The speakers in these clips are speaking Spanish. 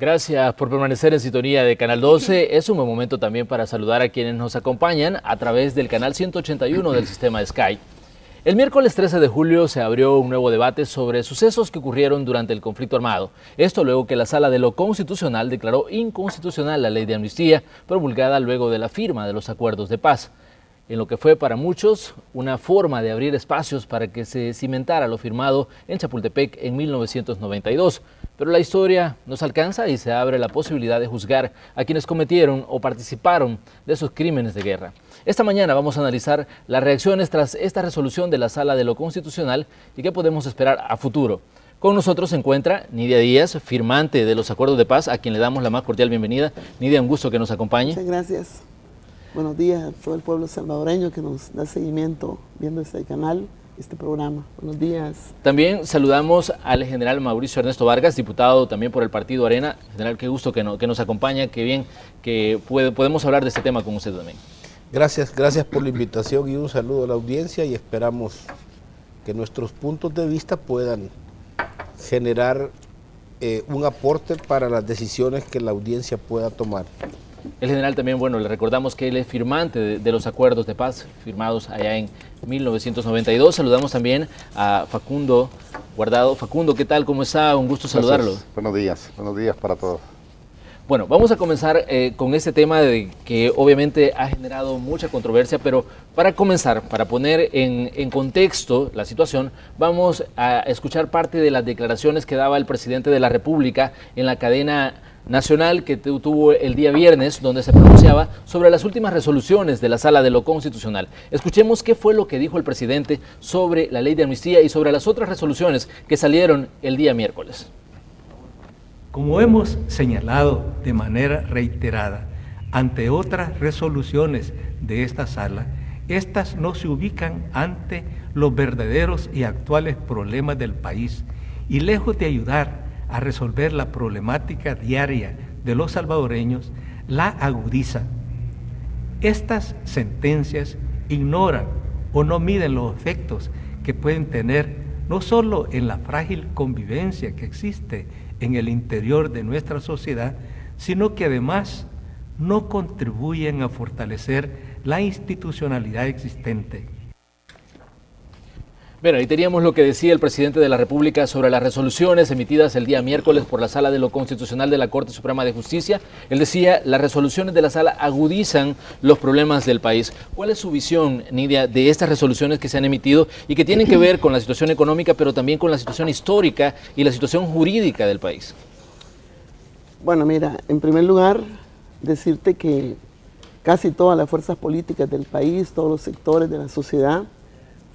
Gracias por permanecer en sintonía de Canal 12. Es un buen momento también para saludar a quienes nos acompañan a través del canal 181 del sistema Sky. El miércoles 13 de julio se abrió un nuevo debate sobre sucesos que ocurrieron durante el conflicto armado. Esto luego que la Sala de lo Constitucional declaró inconstitucional la ley de amnistía, promulgada luego de la firma de los acuerdos de paz, en lo que fue para muchos una forma de abrir espacios para que se cimentara lo firmado en Chapultepec en 1992. Pero la historia nos alcanza y se abre la posibilidad de juzgar a quienes cometieron o participaron de esos crímenes de guerra. Esta mañana vamos a analizar las reacciones tras esta resolución de la Sala de lo Constitucional y qué podemos esperar a futuro. Con nosotros se encuentra Nidia Díaz, firmante de los acuerdos de paz, a quien le damos la más cordial bienvenida. Nidia, un gusto que nos acompañe. Muchas gracias. Buenos días a todo el pueblo salvadoreño que nos da seguimiento viendo este canal, este programa. Buenos días. También saludamos al general Mauricio Ernesto Vargas, diputado también por el partido Arena. General, qué gusto que nos acompaña, qué bien que podemos hablar de este tema con usted también. Gracias por la invitación y un saludo a la audiencia, y esperamos que nuestros puntos de vista puedan generar un aporte para las decisiones que la audiencia pueda tomar. El general también, bueno, le recordamos que él es firmante de los acuerdos de paz firmados allá en 1992. Saludamos también a Facundo Guardado. Facundo, ¿qué tal? ¿Cómo está? Un gusto saludarlo. Buenos días para todos. Bueno, vamos a comenzar con este tema de que obviamente ha generado mucha controversia, pero para comenzar, para poner en contexto la situación, vamos a escuchar parte de las declaraciones que daba el presidente de la República en la cadena nacional que tuvo el día viernes, donde se pronunciaba sobre las últimas resoluciones de la Sala de lo Constitucional. Escuchemos qué fue lo que dijo el presidente sobre la ley de amnistía y sobre las otras resoluciones que salieron el día miércoles. Como hemos señalado de manera reiterada ante otras resoluciones de esta sala, estas no se ubican ante los verdaderos y actuales problemas del país y lejos de ayudar a resolver la problemática diaria de los salvadoreños, la agudizan. Estas sentencias ignoran o no miden los efectos que pueden tener no solo en la frágil convivencia que existe en el interior de nuestra sociedad, sino que además no contribuyen a fortalecer la institucionalidad existente. Bueno, ahí teníamos lo que decía el presidente de la República sobre las resoluciones emitidas el día miércoles por la Sala de lo Constitucional de la Corte Suprema de Justicia. Él decía, las resoluciones de la Sala agudizan los problemas del país. ¿Cuál es su visión, Nidia, de estas resoluciones que se han emitido y que tienen que ver con la situación económica, pero también con la situación histórica y la situación jurídica del país? Bueno, mira, en primer lugar, decirte que casi todas las fuerzas políticas del país, todos los sectores de la sociedad,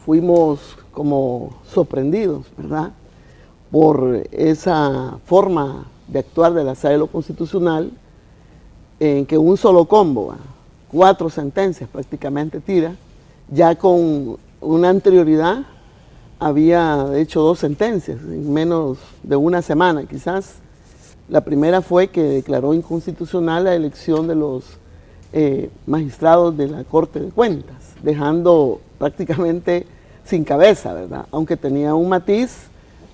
fuimos como sorprendidos, ¿verdad?, por esa forma de actuar de la Sala de lo Constitucional, en que un solo combo, 4 sentencias prácticamente tira, ya con una anterioridad había de hecho 2 sentencias, en menos de una semana quizás. La primera fue que declaró inconstitucional la elección de los magistrados de la Corte de Cuentas, dejando prácticamente sin cabeza, ¿verdad? Aunque tenía un matiz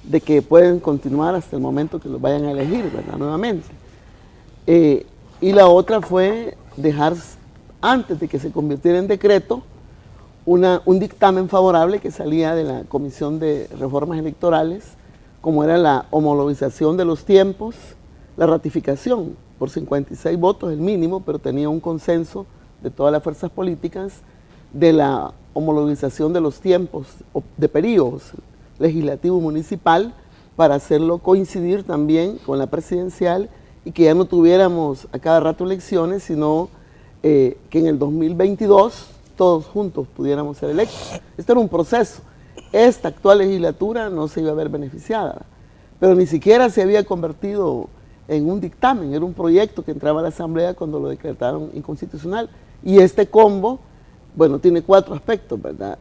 de que pueden continuar hasta el momento que los vayan a elegir, ¿verdad?, nuevamente. Y la otra fue dejar, antes de que se convirtiera en decreto, un dictamen favorable que salía de la Comisión de Reformas Electorales, como era la homologización de los tiempos, la ratificación por 56 votos, el mínimo, pero tenía un consenso de todas las fuerzas políticas, de la homologización de los tiempos de periodos legislativo municipal para hacerlo coincidir también con la presidencial y que ya no tuviéramos a cada rato elecciones, sino que en el 2022 todos juntos pudiéramos ser electos. Este era un proceso. Esta actual legislatura no se iba a ver beneficiada, pero ni siquiera se había convertido en un dictamen, era un proyecto que entraba a la Asamblea cuando lo decretaron inconstitucional. Y este combo, bueno, tiene 4 aspectos, ¿verdad?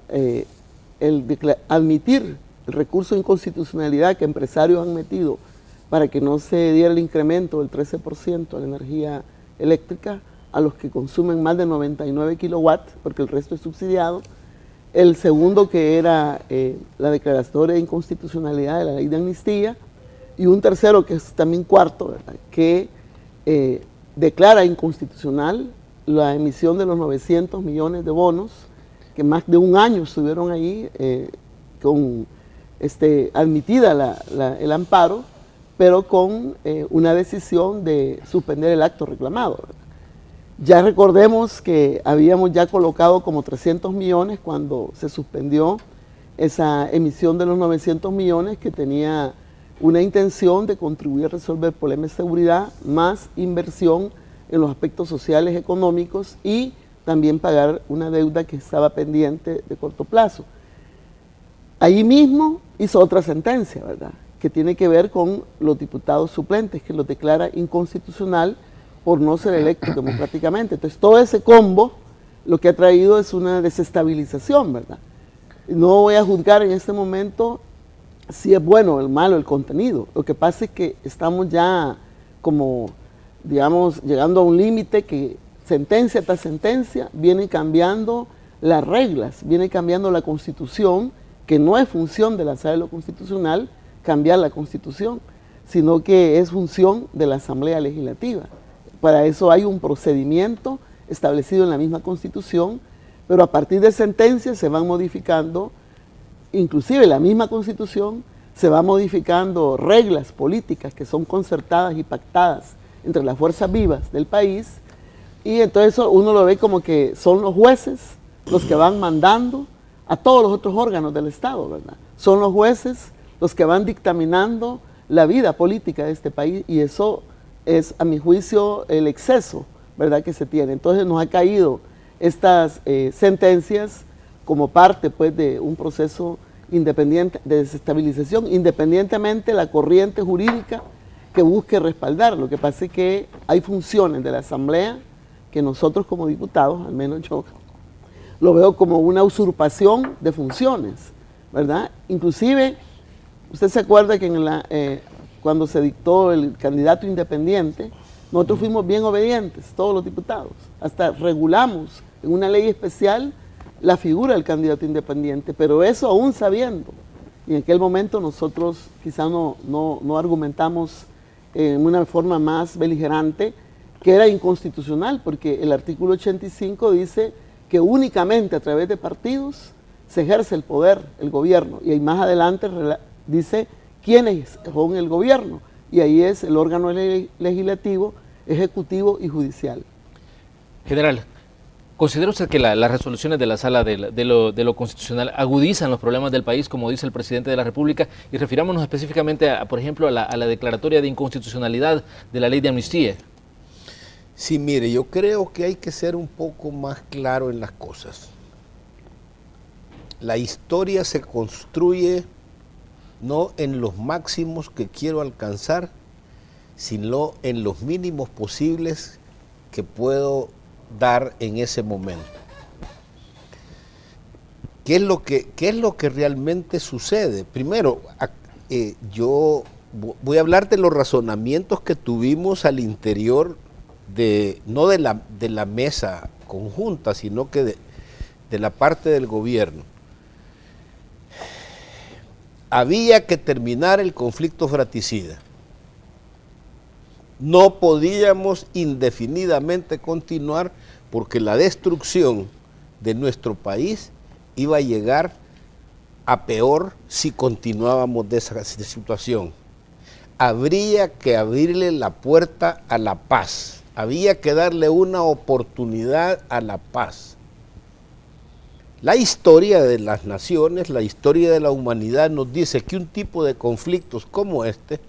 Admitir el recurso de inconstitucionalidad que empresarios han metido para que no se diera el incremento del 13% a la energía eléctrica a los que consumen más de 99 kilowatts, porque el resto es subsidiado. El segundo, que era la declaratoria de inconstitucionalidad de la ley de amnistía, y un tercero, que es también cuarto, ¿verdad?, que declara inconstitucional la emisión de los 900 millones de bonos, que más de un año estuvieron ahí con admitida el amparo, pero con una decisión de suspender el acto reclamado, ¿verdad? Ya recordemos que habíamos ya colocado como 300 millones cuando se suspendió esa emisión de los 900 millones, que tenía una intención de contribuir a resolver problemas de seguridad, más inversión en los aspectos sociales, económicos, y también pagar una deuda que estaba pendiente de corto plazo. Ahí mismo hizo otra sentencia, ¿verdad?, que tiene que ver con los diputados suplentes, que los declara inconstitucional por no ser electos democráticamente. Entonces, todo ese combo lo que ha traído es una desestabilización, ¿verdad? No voy a juzgar en este momento si es bueno o malo el contenido. Lo que pasa es que estamos ya como, digamos, llegando a un límite que sentencia tras sentencia viene cambiando las reglas, viene cambiando la Constitución, que no es función de la Sala de lo Constitucional cambiar la Constitución, sino que es función de la Asamblea Legislativa. Para eso hay un procedimiento establecido en la misma Constitución, pero a partir de sentencias se van modificando, inclusive la misma Constitución, se va modificando reglas políticas que son concertadas y pactadas entre las fuerzas vivas del país, y entonces uno lo ve como que son los jueces los que van mandando a todos los otros órganos del Estado, ¿verdad? Son los jueces los que van dictaminando la vida política de este país, y eso es, a mi juicio, el exceso, ¿verdad?, que se tiene. Entonces nos ha caído estas sentencias como parte, pues, de un proceso independiente de desestabilización, independientemente de la corriente jurídica que busque respaldar. Lo que pasa es que hay funciones de la Asamblea que nosotros como diputados, al menos yo, lo veo como una usurpación de funciones, ¿verdad? Inclusive, usted se acuerda que cuando se dictó el candidato independiente, nosotros fuimos bien obedientes, todos los diputados, hasta regulamos en una ley especial la figura del candidato independiente, pero eso aún sabiendo, y en aquel momento nosotros quizá no argumentamos en una forma más beligerante, que era inconstitucional, porque el artículo 85 dice que únicamente a través de partidos se ejerce el poder, el gobierno, y ahí más adelante dice quiénes son el gobierno, y ahí es el órgano legislativo, ejecutivo y judicial. General, ¿considera usted que las resoluciones de la Sala de lo Constitucional agudizan los problemas del país, como dice el presidente de la República? Y refirámonos específicamente, por ejemplo, a la declaratoria de inconstitucionalidad de la ley de amnistía. Sí, mire, yo creo que hay que ser un poco más claro en las cosas. La historia se construye no en los máximos que quiero alcanzar, sino en los mínimos posibles que puedo dar en ese momento. ¿Qué es lo que realmente sucede? Primero, yo voy a hablar de los razonamientos que tuvimos al interior no de la mesa conjunta, sino que de la parte del gobierno. Había que terminar el conflicto fratricida. No podíamos indefinidamente continuar, porque la destrucción de nuestro país iba a llegar a peor si continuábamos de esa situación. Habría que abrirle la puerta a la paz. Había que darle una oportunidad a la paz. La historia de las naciones, la historia de la humanidad nos dice que un tipo de conflictos como este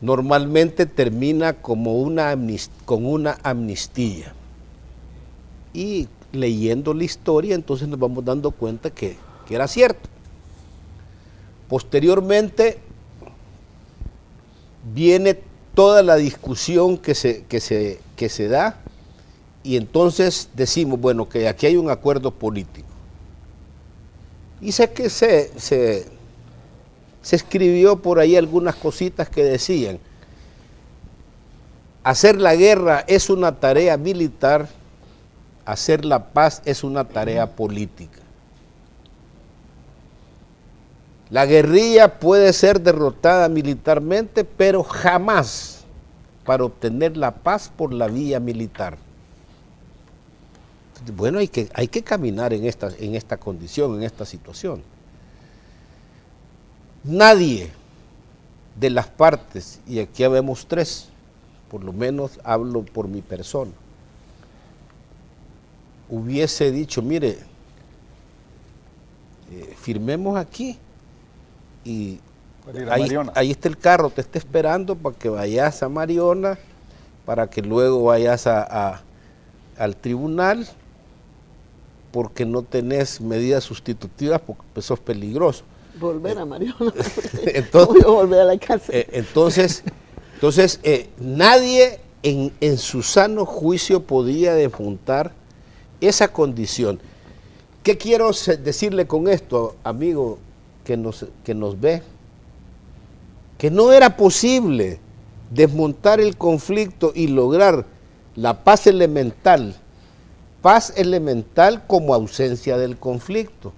normalmente termina como con una amnistía. Y leyendo la historia, entonces nos vamos dando cuenta que era cierto. Posteriormente viene toda la discusión que se da, y entonces decimos, bueno, que aquí hay un acuerdo político. Y sé que se escribió por ahí algunas cositas que decían, hacer la guerra es una tarea militar, hacer la paz es una tarea política. La guerrilla puede ser derrotada militarmente, pero jamás para obtener la paz por la vía militar. Bueno, hay que caminar en esta condición, en esta situación. Nadie de las partes, y aquí habemos tres, por lo menos hablo por mi persona, hubiese dicho, mire, firmemos aquí y ahí está el carro, te está esperando para que vayas a Mariona, para que luego vayas al tribunal, porque no tenés medidas sustitutivas, porque sos peligroso. Volver a Mariona. Entonces, voy a volver a la cárcel. Entonces nadie en su sano juicio podía despuntar esa condición. ¿Qué quiero decirle con esto, amigo que nos ve? Que no era posible desmontar el conflicto y lograr la paz elemental como ausencia del conflicto.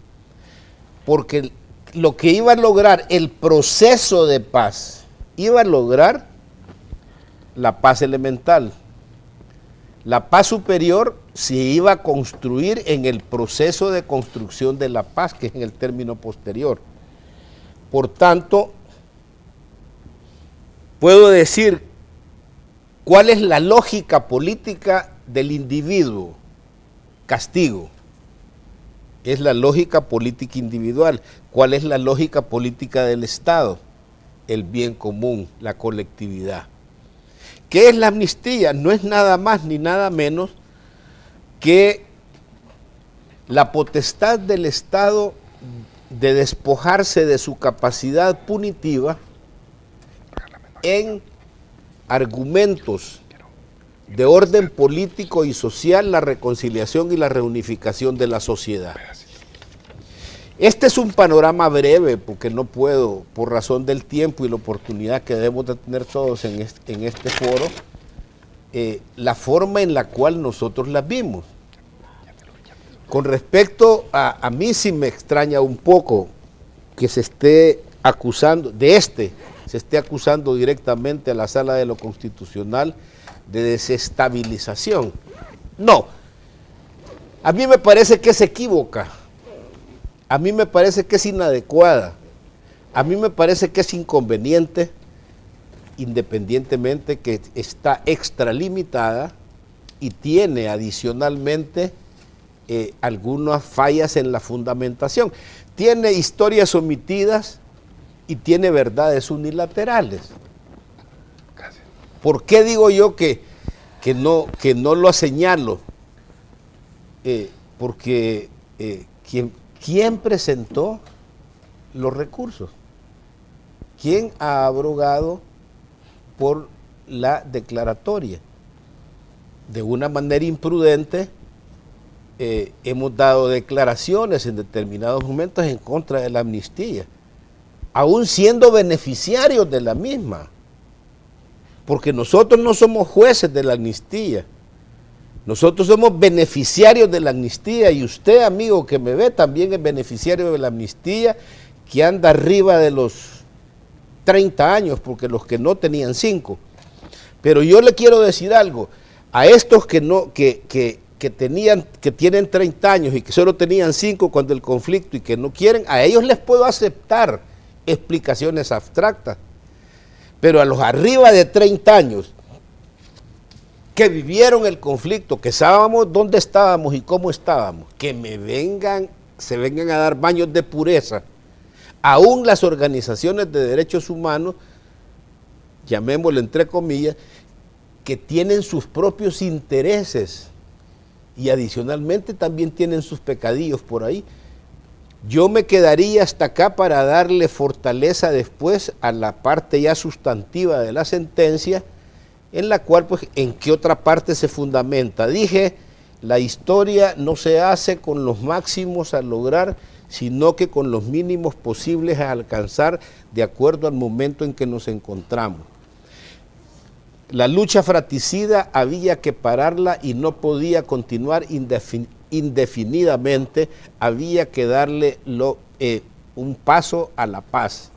Porque lo que iba a lograr el proceso de paz, iba a lograr la paz elemental. La paz superior se iba a construir en el proceso de construcción de la paz, que es en el término posterior. Por tanto, puedo decir cuál es la lógica política del individuo. Castigo. Es la lógica política individual. ¿Cuál es la lógica política del Estado? El bien común, la colectividad. ¿Qué es la amnistía? No es nada más ni nada menos que la potestad del Estado de despojarse de su capacidad punitiva en argumentos de orden político y social, la reconciliación y la reunificación de la sociedad. Este es un panorama breve, porque no puedo, por razón del tiempo y la oportunidad que debemos de tener todos en este foro, la forma en la cual nosotros las vimos. Con respecto a mí sí me extraña un poco que se esté acusando, se esté acusando directamente a la Sala de lo Constitucional de desestabilización. No, a mí me parece que se equivoca, a mí me parece que es inadecuada, a mí me parece que es inconveniente, independientemente que está extralimitada y tiene adicionalmente algunas fallas en la fundamentación. Tiene historias omitidas y tiene verdades unilaterales. ¿Por qué digo yo que no lo señalo? Porque ¿quién presentó los recursos? ¿Quién ha abrogado por la declaratoria? De una manera imprudente, hemos dado declaraciones en determinados momentos en contra de la amnistía, aún siendo beneficiarios de la misma. Porque nosotros no somos jueces de la amnistía, nosotros somos beneficiarios de la amnistía, y usted, amigo que me ve, también es beneficiario de la amnistía, que anda arriba de los 30 años, porque los que no tenían 5. Pero yo le quiero decir algo, a estos que tienen 30 años y que solo tenían 5 cuando el conflicto y que no quieren, a ellos les puedo aceptar explicaciones abstractas. Pero a los arriba de 30 años, que vivieron el conflicto, que sabíamos dónde estábamos y cómo estábamos, que se vengan a dar baños de pureza, aún las organizaciones de derechos humanos, llamémoslo entre comillas, que tienen sus propios intereses y adicionalmente también tienen sus pecadillos por ahí. Yo me quedaría hasta acá para darle fortaleza después a la parte ya sustantiva de la sentencia, en la cual, pues, ¿en qué otra parte se fundamenta? Dije, la historia no se hace con los máximos a lograr, sino que con los mínimos posibles a alcanzar de acuerdo al momento en que nos encontramos. La lucha fratricida había que pararla y no podía continuar indefinidamente, había que darle un paso a la paz.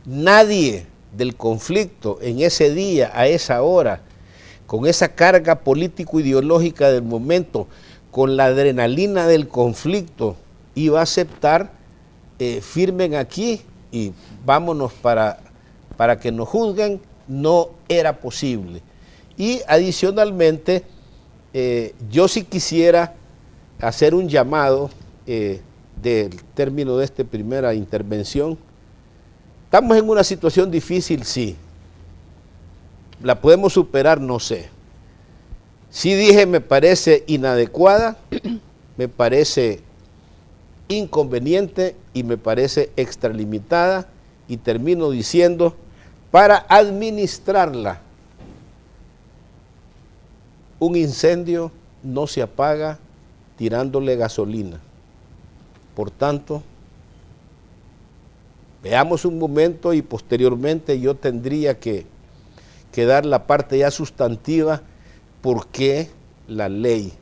Nadie del conflicto en ese día, a esa hora, con esa carga político-ideológica del momento, con la adrenalina del conflicto, iba a aceptar, firmen aquí y vámonos para que nos juzguen. No era posible. Y adicionalmente, yo sí quisiera hacer un llamado del término de esta primera intervención. Estamos en una situación difícil, sí. ¿La podemos superar? No sé. Sí dije, me parece inadecuada, me parece inconveniente y me parece extralimitada, y termino diciendo, para administrarla, un incendio no se apaga tirándole gasolina. Por tanto, veamos un momento y posteriormente yo tendría que dar la parte ya sustantiva, por qué la ley.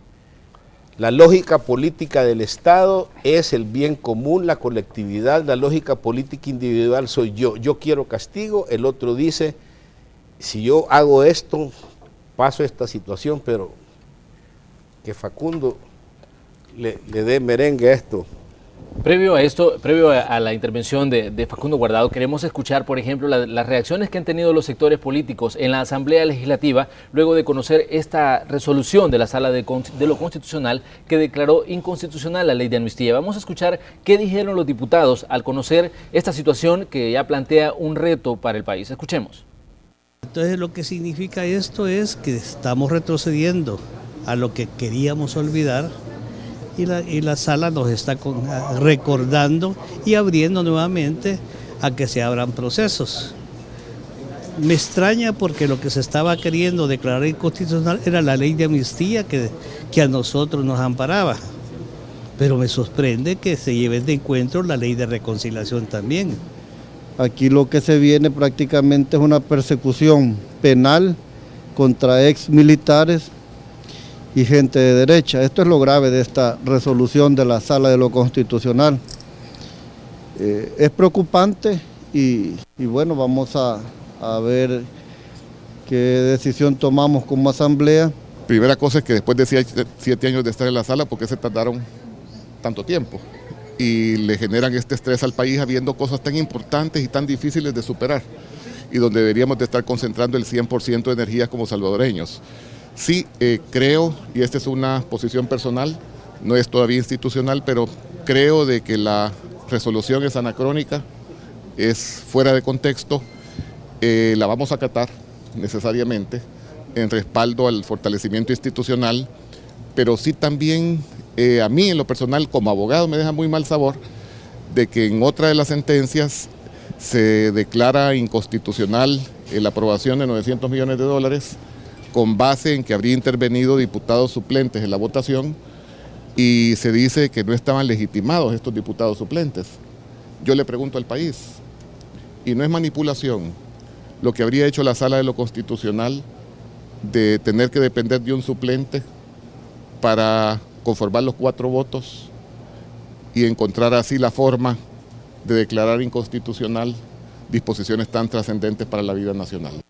La lógica política del Estado es el bien común, la colectividad. La lógica política individual soy yo. Yo quiero castigo, el otro dice, si yo hago esto, paso esta situación, pero que Facundo le dé merengue a esto. Previo a esto, previo a la intervención de Facundo Guardado, queremos escuchar, por ejemplo, las reacciones que han tenido los sectores políticos en la Asamblea Legislativa luego de conocer esta resolución de la Sala de lo Constitucional que declaró inconstitucional la ley de amnistía. Vamos a escuchar qué dijeron los diputados al conocer esta situación que ya plantea un reto para el país. Escuchemos. Entonces lo que significa esto es que estamos retrocediendo a lo que queríamos olvidar. Y la sala nos está recordando y abriendo nuevamente a que se abran procesos. Me extraña porque lo que se estaba queriendo declarar inconstitucional era la ley de amnistía que a nosotros nos amparaba. Pero me sorprende que se lleve de encuentro la ley de reconciliación también. Aquí lo que se viene prácticamente es una persecución penal contra ex militares y gente de derecha. Esto es lo grave de esta resolución de la Sala de lo Constitucional. Es preocupante y bueno, vamos a ver qué decisión tomamos como asamblea. Primera cosa es que después de 7 años de estar en la sala, ¿por qué se tardaron tanto tiempo? Y le generan este estrés al país habiendo cosas tan importantes y tan difíciles de superar, y donde deberíamos de estar concentrando el 100% de energías como salvadoreños. Sí, creo, y esta es una posición personal, no es todavía institucional, pero creo de que la resolución es anacrónica, es fuera de contexto, la vamos a acatar necesariamente en respaldo al fortalecimiento institucional, pero sí también a mí en lo personal como abogado me deja muy mal sabor de que en otra de las sentencias se declara inconstitucional la aprobación de $900 millones con base en que habría intervenido diputados suplentes en la votación y se dice que no estaban legitimados estos diputados suplentes. Yo le pregunto al país, y no es manipulación lo que habría hecho la Sala de lo Constitucional de tener que depender de un suplente para conformar los 4 votos y encontrar así la forma de declarar inconstitucional disposiciones tan trascendentes para la vida nacional.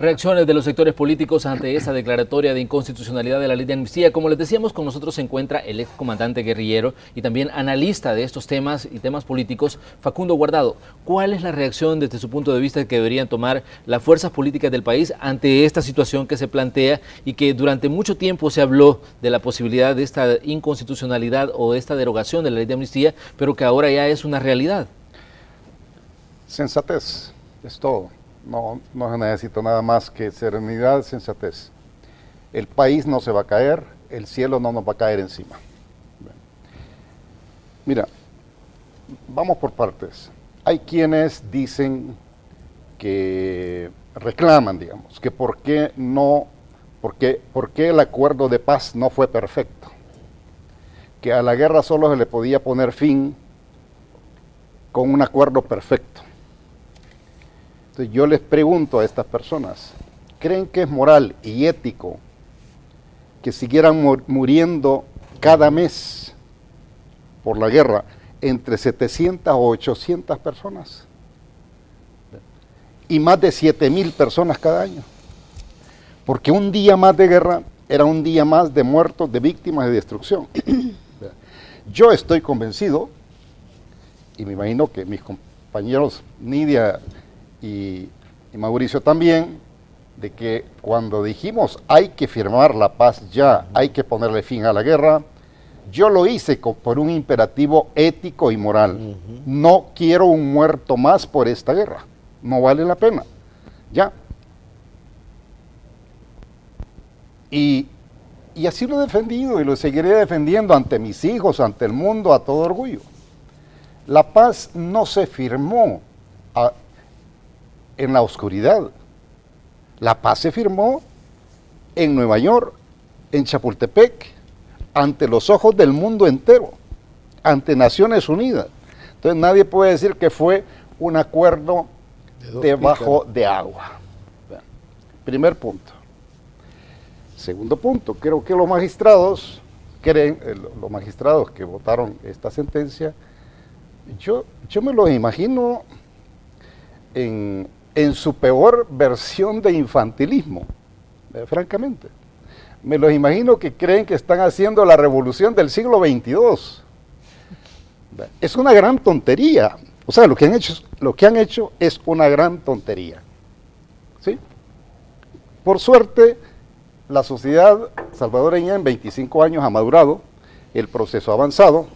Reacciones de los sectores políticos ante esa declaratoria de inconstitucionalidad de la ley de amnistía. Como les decíamos, con nosotros se encuentra el ex comandante guerrillero y también analista de estos temas y temas políticos, Facundo Guardado. ¿Cuál es la reacción desde su punto de vista que deberían tomar las fuerzas políticas del país ante esta situación que se plantea y que durante mucho tiempo se habló de la posibilidad de esta inconstitucionalidad o de esta derogación de la ley de amnistía, pero que ahora ya es una realidad? Sensatez, es todo. No se necesita nada más que serenidad, sensatez. El país no se va a caer, el cielo no nos va a caer encima. Mira, vamos por partes. Hay quienes dicen que reclaman, digamos, que por qué el acuerdo de paz no fue perfecto, que a la guerra solo se le podía poner fin con un acuerdo perfecto. Entonces yo les pregunto a estas personas, ¿creen que es moral y ético que siguieran muriendo cada mes por la guerra entre 700 o 800 personas y más de 7.000 personas cada año. Porque un día más de guerra era un día más de muertos, de víctimas, de destrucción. Yo estoy convencido, y me imagino que mis compañeros Nidia y Mauricio también, de que cuando dijimos hay que firmar la paz ya, hay que ponerle fin a la guerra, yo lo hice por un imperativo ético y moral. No quiero un muerto más por esta guerra, no vale la pena, ya. Y así lo he defendido y lo seguiré defendiendo ante mis hijos, ante el mundo, a todo orgullo. La paz no se firmó en la oscuridad. La paz se firmó en Nueva York, en Chapultepec, ante los ojos del mundo entero, ante Naciones Unidas. Entonces nadie puede decir que fue un acuerdo debajo de agua. Primer punto. Segundo punto, creo que los magistrados creen, los magistrados que votaron esta sentencia, yo me los imagino en su peor versión de infantilismo, francamente. Me los imagino que creen que están haciendo la revolución del siglo XXII. Es una gran tontería. O sea, lo que han hecho es una gran tontería. ¿Sí? Por suerte, la sociedad salvadoreña en 25 años ha madurado, el proceso ha avanzado,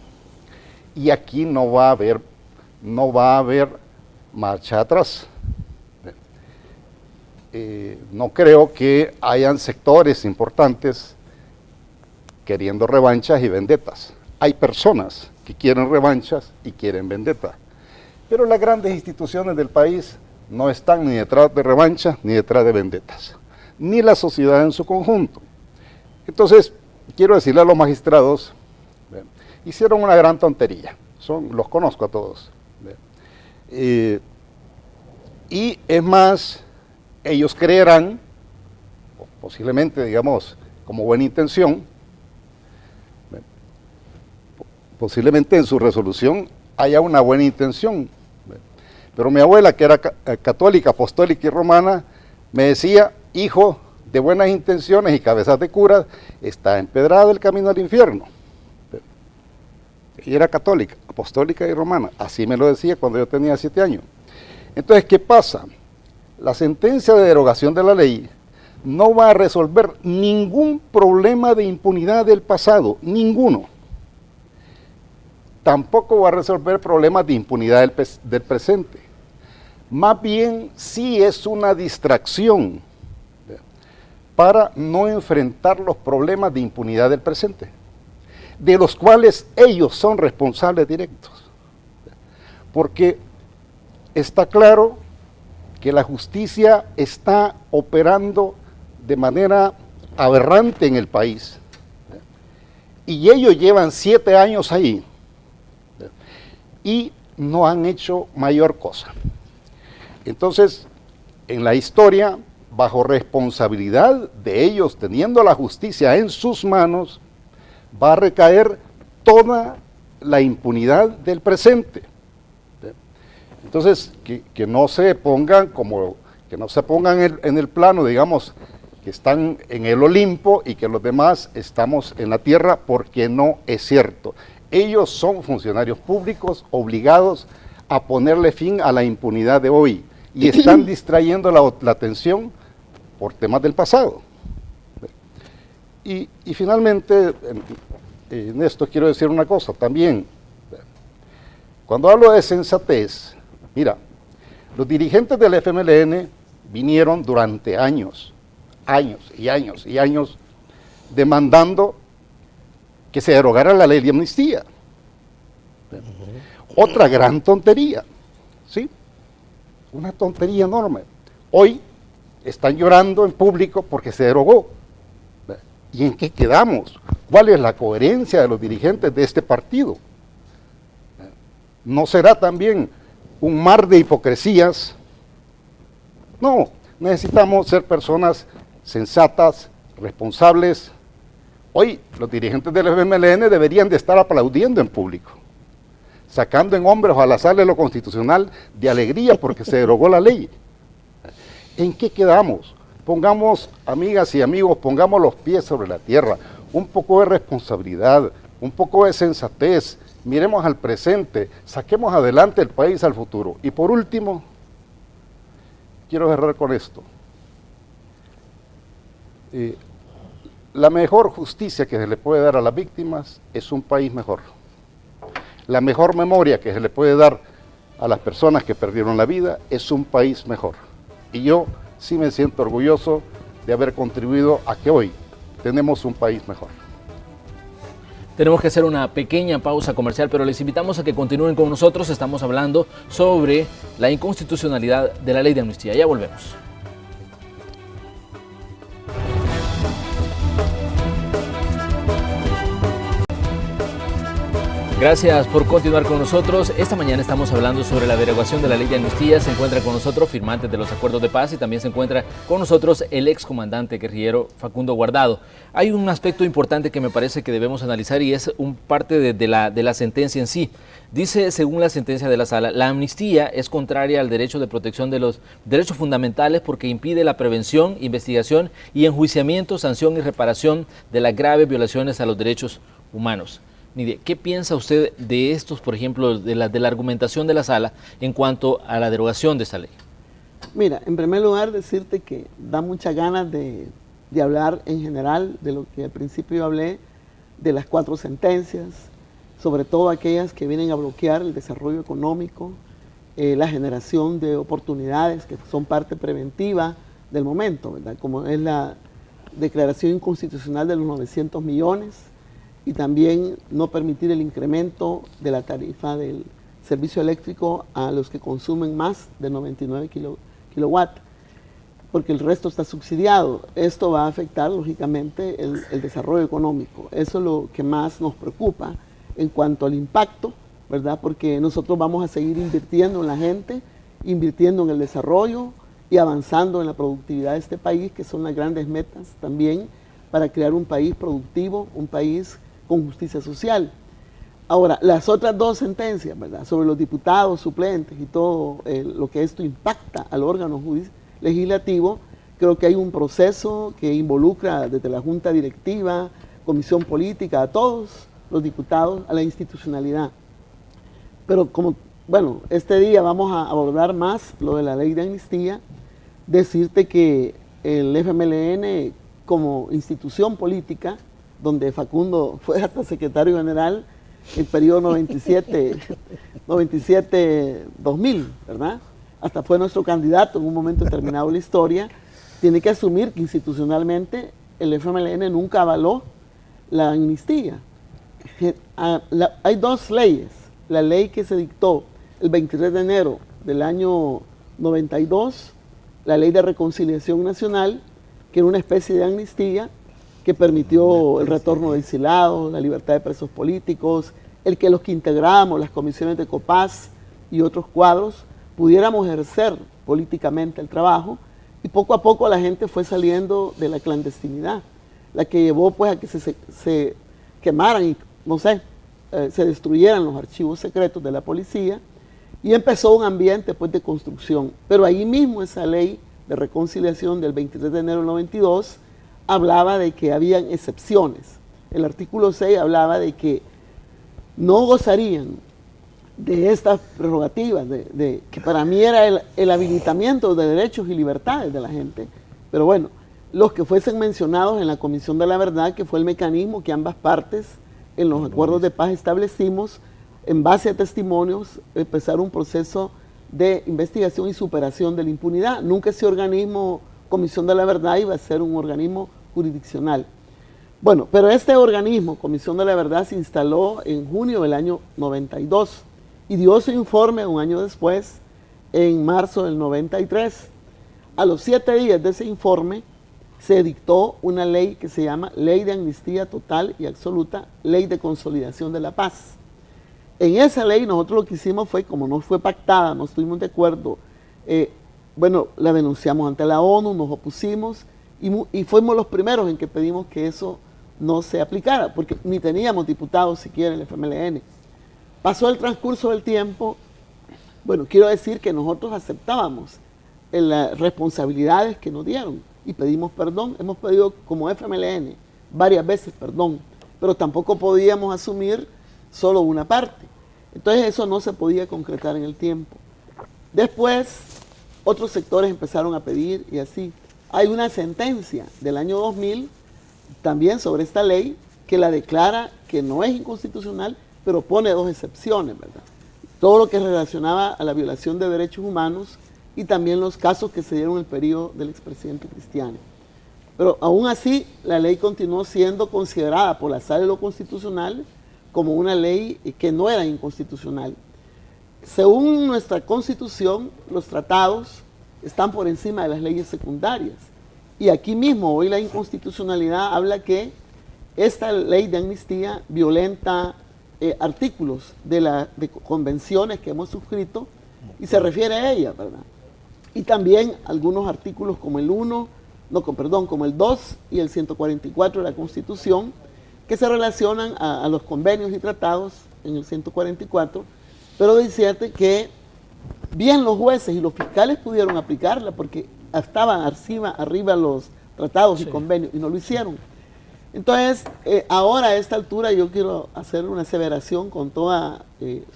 y aquí no va a haber marcha atrás. No creo que hayan sectores importantes queriendo revanchas y vendetas. Hay personas que quieren revanchas y quieren vendetas. Pero las grandes instituciones del país no están ni detrás de revanchas ni detrás de vendetas, ni la sociedad en su conjunto. Entonces, quiero decirle a los magistrados, hicieron una gran tontería, los conozco a todos. Y es más, ellos creerán, posiblemente, digamos, como buena intención, posiblemente en su resolución haya una buena intención. Pero mi abuela, que era católica, apostólica y romana, me decía, hijo de buenas intenciones y cabezas de curas, está empedrado el camino al infierno. Ella era católica, apostólica y romana, así me lo decía cuando yo tenía 7 años. Entonces, ¿qué pasa? La sentencia de derogación de la ley no va a resolver ningún problema de impunidad del pasado, ninguno. Tampoco va a resolver problemas de impunidad del presente. Más bien, sí es una distracción para no enfrentar los problemas de impunidad del presente, de los cuales ellos son responsables directos. Porque está claro que la justicia está operando de manera aberrante en el país. Y ellos llevan 7 años ahí y no han hecho mayor cosa. Entonces, en la historia, bajo responsabilidad de ellos, teniendo la justicia en sus manos, va a recaer toda la impunidad del presente. Entonces, que no se pongan en el plano, digamos, que están en el Olimpo y que los demás estamos en la tierra, porque no es cierto. Ellos son funcionarios públicos obligados a ponerle fin a la impunidad de hoy y están distrayendo la atención por temas del pasado. Y finalmente, en esto quiero decir una cosa también. Cuando hablo de sensatez, mira, los dirigentes del FMLN vinieron durante años demandando que se derogara la ley de amnistía. Otra gran tontería, ¿sí? Una tontería enorme. Hoy están llorando en público porque se derogó. ¿Y en qué quedamos? ¿Cuál es la coherencia de los dirigentes de este partido? ¿No será también un mar de hipocresías? No, necesitamos ser personas sensatas, responsables. Hoy los dirigentes del FMLN deberían de estar aplaudiendo en público. sacando en hombros a la sala de lo constitucional de alegría porque se derogó la ley. ¿En qué quedamos? Pongamos, amigas y amigos, pongamos los pies sobre la tierra, un poco de responsabilidad, un poco de sensatez, miremos al presente, saquemos adelante el país al futuro. Y por último, quiero cerrar con esto. La mejor justicia que se le puede dar a las víctimas es un país mejor. La mejor memoria que se le puede dar a las personas que perdieron la vida es un país mejor. Y yo sí me siento orgulloso de haber contribuido a que hoy tenemos un país mejor. Tenemos que hacer una pequeña pausa comercial, pero les invitamos a que continúen con nosotros. Estamos hablando sobre la inconstitucionalidad de la ley de amnistía. Ya volvemos. Gracias por continuar con nosotros. Esta mañana estamos hablando sobre la derogación de la ley de amnistía. Se encuentra con nosotros firmantes de los acuerdos de paz y también se encuentra con nosotros el excomandante guerrillero Facundo Guardado. Hay un aspecto importante que me parece que debemos analizar y es un parte de la sentencia en sí. Dice, según la sentencia de la sala, la amnistía es contraria al derecho de protección de los derechos fundamentales porque impide la prevención, investigación y enjuiciamiento, sanción y reparación de las graves violaciones a los derechos humanos. ¿Qué piensa usted de estos, por ejemplo, de la argumentación de la sala en cuanto a la derogación de esta ley? Mira, en primer lugar decirte que da muchas ganas de hablar en general de lo que al principio yo hablé, de las 4 sentencias, sobre todo aquellas que vienen a bloquear el desarrollo económico, la generación de oportunidades que son parte preventiva del momento, ¿verdad? Como es la declaración inconstitucional de los 900 millones, y también no permitir el incremento de la tarifa del servicio eléctrico a los que consumen más de 99 kilowatts, porque el resto está subsidiado. Esto va a afectar, lógicamente, el desarrollo económico. Eso es lo que más nos preocupa en cuanto al impacto, ¿verdad? Porque nosotros vamos a seguir invirtiendo en la gente, invirtiendo en el desarrollo y avanzando en la productividad de este país, que son las grandes metas también para crear un país productivo, un país con justicia social. Ahora, las otras 2 sentencias, ¿verdad?, sobre los diputados, suplentes y todo lo que esto impacta al órgano legislativo, creo que hay un proceso que involucra desde la Junta Directiva, Comisión Política, a todos los diputados, a la institucionalidad. Pero como, bueno, este día vamos a abordar más lo de la ley de amnistía, decirte que el FMLN como institución política, donde Facundo fue hasta secretario general el periodo 97-2000, ¿verdad? Hasta fue nuestro candidato en un momento determinado de la historia, tiene que asumir que institucionalmente el FMLN nunca avaló la amnistía. Hay 2 leyes, la ley que se dictó el 23 de enero del año 92, la ley de reconciliación nacional, que era una especie de amnistía, que permitió el retorno de exilados, la libertad de presos políticos, el que los que integramos las comisiones de COPAS y otros cuadros pudiéramos ejercer políticamente el trabajo, y poco a poco la gente fue saliendo de la clandestinidad, la que llevó pues a que se quemaran y, no sé, se destruyeran los archivos secretos de la policía, y empezó un ambiente pues de construcción. Pero ahí mismo esa ley de reconciliación del 23 de enero del 92 hablaba de que habían excepciones. El artículo 6 hablaba de que no gozarían de estas prerrogativas, que para mí era el habilitamiento de derechos y libertades de la gente. Pero bueno, los que fuesen mencionados en la Comisión de la Verdad, que fue el mecanismo que ambas partes en los acuerdos de paz establecimos, en base a testimonios, empezar un proceso de investigación y superación de la impunidad. Nunca ese organismo, Comisión de la Verdad, iba a ser un organismo jurisdiccional. Bueno, pero este organismo, Comisión de la Verdad, se instaló en junio del año 92 y dio su informe un año después, en marzo del 93. A los 7 días de ese informe se dictó una ley que se llama Ley de Amnistía Total y Absoluta, Ley de Consolidación de la Paz. En esa ley nosotros lo que hicimos fue, como no fue pactada, no estuvimos de acuerdo, bueno, la denunciamos ante la ONU, nos opusimos y fuimos los primeros en que pedimos que eso no se aplicara, porque ni teníamos diputados siquiera en el FMLN. Pasó el transcurso del tiempo. Bueno, quiero decir que nosotros aceptábamos las responsabilidades que nos dieron y pedimos perdón. Hemos pedido como FMLN varias veces perdón, pero tampoco podíamos asumir solo una parte. Entonces eso no se podía concretar en el tiempo. Después otros sectores empezaron a pedir y así. Hay una sentencia del año 2000 también sobre esta ley que la declara que no es inconstitucional, pero pone dos excepciones, ¿verdad? Todo lo que relacionaba a la violación de derechos humanos y también los casos que se dieron en el periodo del expresidente Cristiani. Pero aún así, la ley continuó siendo considerada por la Sala de lo Constitucional como una ley que no era inconstitucional. Según nuestra Constitución, los tratados están por encima de las leyes secundarias. Y aquí mismo, hoy la inconstitucionalidad habla que esta ley de amnistía violenta artículos de convenciones que hemos suscrito y se refiere a ella, ¿verdad? Y también algunos artículos como el 2 y el 144 de la Constitución que se relacionan a los convenios y tratados en el 144, pero dice que bien los jueces y los fiscales pudieron aplicarla porque estaban arriba los tratados y convenios y no lo hicieron. Entonces, ahora a esta altura yo quiero hacer una aseveración con toda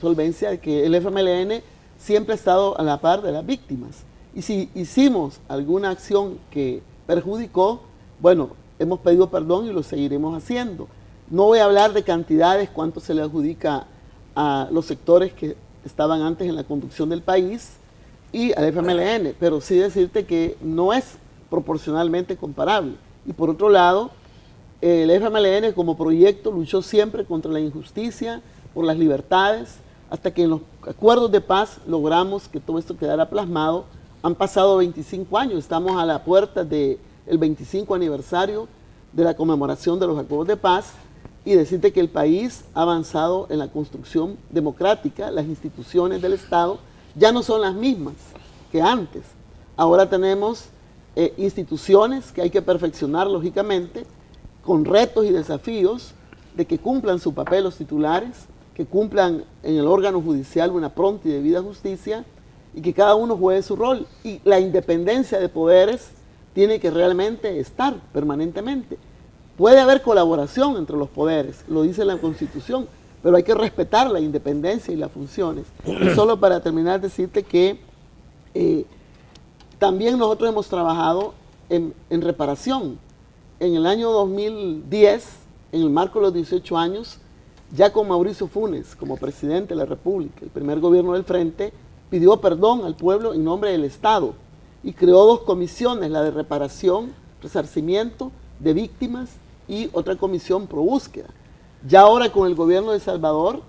solvencia de que el FMLN siempre ha estado a la par de las víctimas. Y si hicimos alguna acción que perjudicó, bueno, hemos pedido perdón y lo seguiremos haciendo. No voy a hablar de cantidades, cuánto se le adjudica a los sectores que estaban antes en la conducción del país y al FMLN, pero sí decirte que no es proporcionalmente comparable. Y por otro lado, el FMLN como proyecto luchó siempre contra la injusticia, por las libertades, hasta que en los acuerdos de paz logramos que todo esto quedara plasmado. Han pasado 25 años, estamos a la puerta del 25 aniversario de la conmemoración de los acuerdos de paz y decirte que el país ha avanzado en la construcción democrática, las instituciones del Estado ya no son las mismas que antes. Ahora tenemos instituciones que hay que perfeccionar lógicamente, con retos y desafíos de que cumplan su papel los titulares, que cumplan en el órgano judicial una pronta y debida justicia y que cada uno juegue su rol. Y la independencia de poderes tiene que realmente estar permanentemente. Puede haber colaboración entre los poderes, lo dice la Constitución, pero hay que respetar la independencia y las funciones. Y solo para terminar, decirte que también nosotros hemos trabajado en reparación. En el año 2010, en el marco de los 18 años, ya con Mauricio Funes como presidente de la República, el primer gobierno del Frente, pidió perdón al pueblo en nombre del Estado y creó dos comisiones, la de reparación, resarcimiento de víctimas y otra comisión pro búsqueda. Ya ahora con el gobierno de El Salvador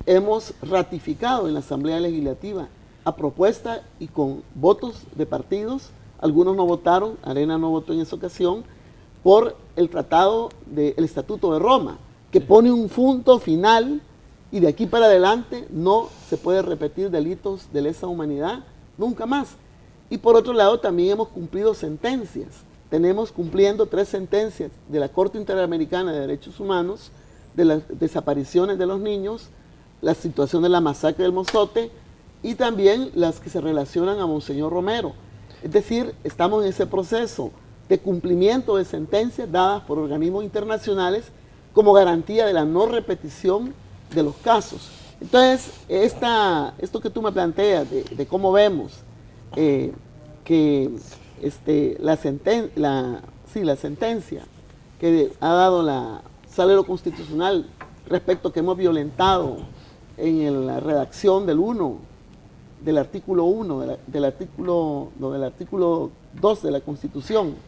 hemos ratificado en la Asamblea Legislativa a propuesta y con votos de partidos, algunos no votaron, Arena no votó en esa ocasión, por el tratado del Estatuto de Roma, que pone un punto final y de aquí para adelante no se puede repetir delitos de lesa humanidad nunca más. Y por otro lado también hemos cumplido sentencias. Tenemos cumpliendo 3 sentencias de la Corte Interamericana de Derechos Humanos, de las desapariciones de los niños, la situación de la masacre del Mozote y también las que se relacionan a Monseñor Romero. Es decir, estamos en ese proceso de cumplimiento de sentencias dadas por organismos internacionales como garantía de la no repetición de los casos. Entonces, esto que tú me planteas de cómo vemos que la sentencia que ha dado la Sala de lo Constitucional respecto a que hemos violentado en la redacción del artículo 2 de la Constitución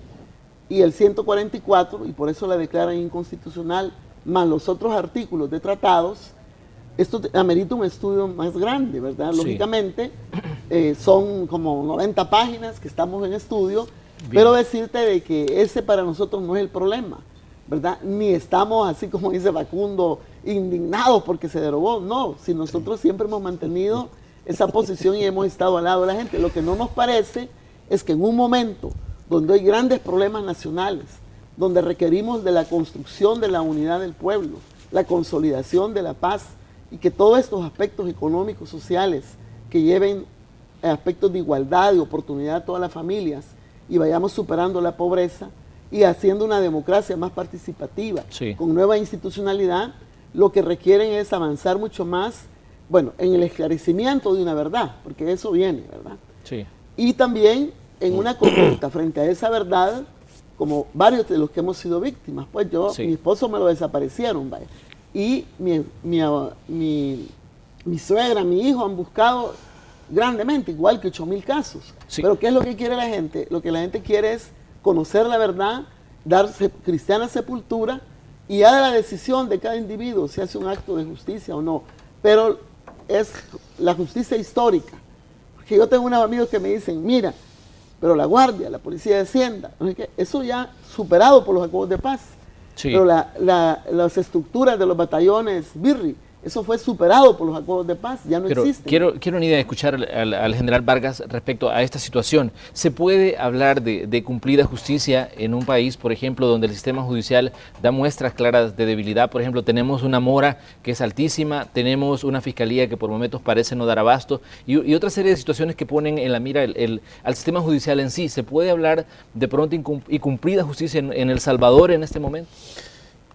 y el 144, y por eso la declaran inconstitucional, más los otros artículos de tratados, esto amerita un estudio más grande, ¿verdad? Sí. Lógicamente, son como 90 páginas que estamos en estudio, bien, pero decirte de que ese para nosotros no es el problema, ¿verdad? Ni estamos, así como dice Facundo, indignados porque se derogó, no, si nosotros siempre hemos mantenido esa posición y hemos estado al lado de la gente. Lo que no nos parece es que en un momento donde hay grandes problemas nacionales, donde requerimos de la construcción de la unidad del pueblo, la consolidación de la paz y que todos estos aspectos económicos, sociales, que lleven aspectos de igualdad, de oportunidad a todas las familias, y vayamos superando la pobreza y haciendo una democracia más participativa, sí, con nueva institucionalidad, lo que requieren es avanzar mucho más, bueno, en el esclarecimiento de una verdad, porque eso viene, ¿verdad? sí. Y también en una conducta frente a esa verdad, como varios de los que hemos sido víctimas, pues yo, Sí. mi esposo me lo desaparecieron, vaya, y mi suegra, mi hijo han buscado grandemente, igual que 8.000 casos. Sí. Pero ¿qué es lo que quiere la gente? Lo que la gente quiere es conocer la verdad, dar cristiana sepultura y ya de la decisión de cada individuo si hace un acto de justicia o no. Pero es la justicia histórica. Porque yo tengo unos amigos que me dicen, mira, pero la Guardia, la Policía de Hacienda, no sé qué, eso ya superado por los acuerdos de paz. Sí. Pero las estructuras de los batallones Birri, eso fue superado por los acuerdos de paz, ya no Pero existen. quiero Nidia, escuchar al general Vargas respecto a esta situación. ¿Se puede hablar de cumplida justicia en un país, por ejemplo, donde el sistema judicial da muestras claras de debilidad? Por ejemplo, tenemos una mora que es altísima, tenemos una fiscalía que por momentos parece no dar abasto y otra serie de situaciones que ponen en la mira al sistema judicial en sí. ¿Se puede hablar de pronto y cumplida justicia en El Salvador en este momento?